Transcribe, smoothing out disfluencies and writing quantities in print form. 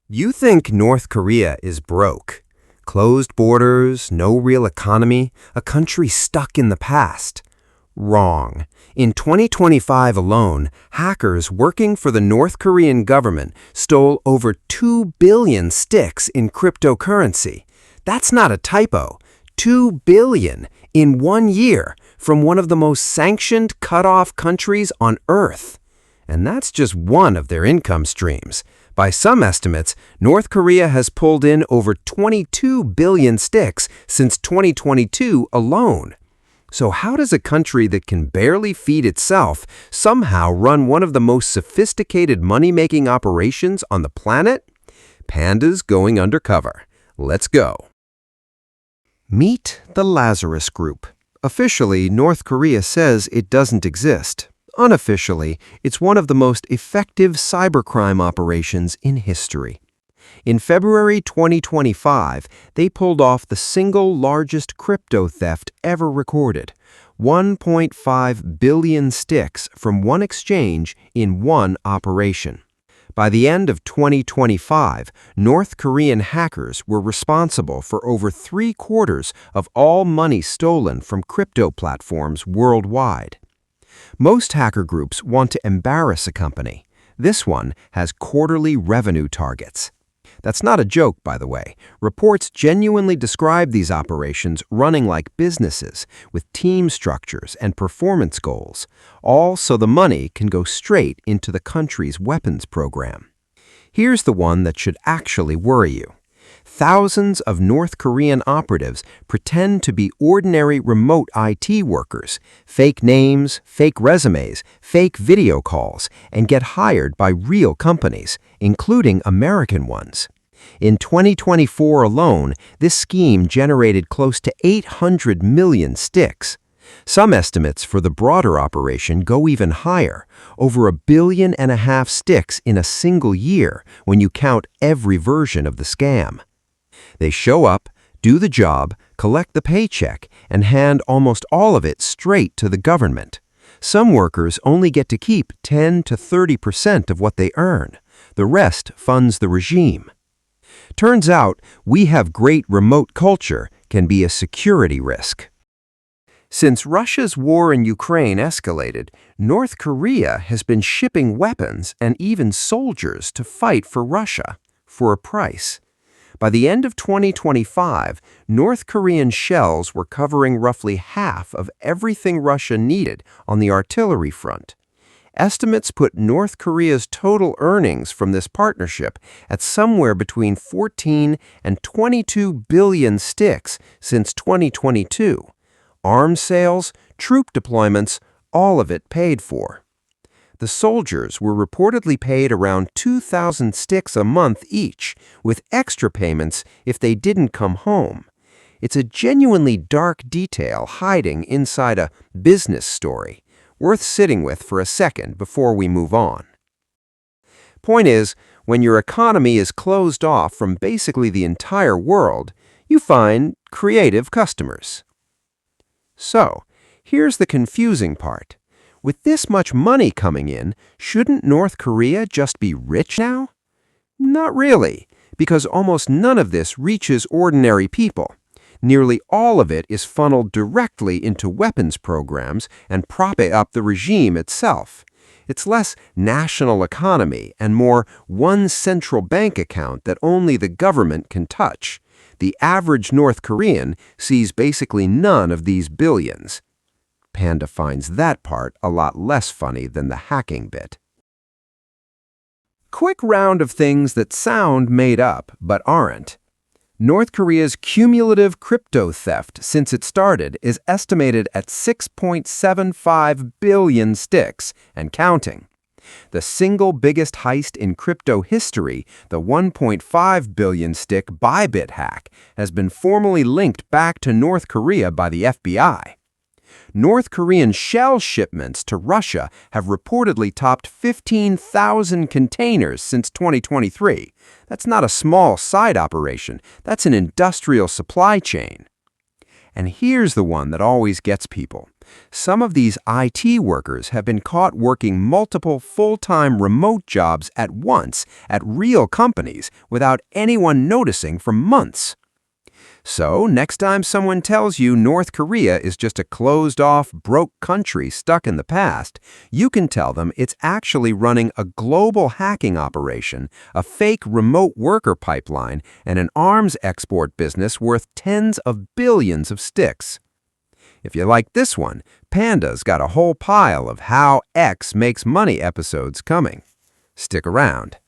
You think North Korea is broke. Closed borders, no real economy, a country stuck in the past. Wrong. In 2025 alone, hackers working for the North Korean government stole over 2 billion sticks in cryptocurrency. That's not a typo. 2 billion in 1 year from one of the most sanctioned cut-off countries on Earth. And that's just one of their income streams. By some estimates, North Korea has pulled in over 22 billion sticks since 2022 alone. So how does a country that can barely feed itself somehow run one of the most sophisticated money-making operations on the planet? Pandas going undercover. Let's go. Meet the Lazarus Group. Officially, North Korea says it doesn't exist. Unofficially, it's one of the most effective cybercrime operations in history. In February 2025, they pulled off the single largest crypto theft ever recorded, 1.5 billion sticks from one exchange in one operation. By the end of 2025, North Korean hackers were responsible for over 3/4 of all money stolen from crypto platforms worldwide. Most hacker groups want to embarrass a company. This one has quarterly revenue targets. That's not a joke, by the way. Reports genuinely describe these operations running like businesses, with team structures and performance goals, all so the money can go straight into the country's weapons program. Here's the one that should actually worry you. Thousands of North Korean operatives pretend to be ordinary remote IT workers, fake names, fake resumes, fake video calls, and get hired by real companies, including American ones. In 2024 alone, this scheme generated close to 800 million sticks. Some estimates for the broader operation go even higher, over 1.5 billion sticks in a single year when you count every version of the scam. They show up, do the job, collect the paycheck, and hand almost all of it straight to the government. Some workers only get to keep 10 to 30% of what they earn. The rest funds the regime. Turns out, we have great remote culture can be a security risk. Since Russia's war in Ukraine escalated, North Korea has been shipping weapons and even soldiers to fight for Russia, for a price. By the end of 2025, North Korean shells were covering roughly half of everything Russia needed on the artillery front. Estimates put North Korea's total earnings from this partnership at somewhere between 14 and 22 billion sticks since 2022. Arms sales, troop deployments, all of it paid for. The soldiers were reportedly paid around 2,000 sticks a month each, with extra payments if they didn't come home. It's a genuinely dark detail hiding inside a business story, worth sitting with for a second before we move on. Point is, when your economy is closed off from basically the entire world, you find creative customers. So, here's the confusing part. With this much money coming in, shouldn't North Korea just be rich now? Not really, because almost none of this reaches ordinary people. Nearly all of it is funneled directly into weapons programs and propping up the regime itself. It's less national economy and more one central bank account that only the government can touch. The average North Korean sees basically none of these billions. Panda finds that part a lot less funny than the hacking bit. Quick round of things that sound made up but aren't. North Korea's cumulative crypto theft since it started is estimated at 6.75 billion sticks and counting. The single biggest heist in crypto history, the 1.5 billion stick Bybit hack, has been formally linked back to North Korea by the FBI. North Korean shell shipments to Russia have reportedly topped 15,000 containers since 2023. That's not a small side operation. That's an industrial supply chain. And here's the one that always gets people. Some of these IT workers have been caught working multiple full-time remote jobs at once at real companies without anyone noticing for months. So, next time someone tells you North Korea is just a closed-off, broke country stuck in the past, you can tell them it's actually running a global hacking operation, a fake remote worker pipeline, and an arms export business worth tens of billions of sticks. If you like this one, Panda's got a whole pile of How X Makes Money episodes coming. Stick around.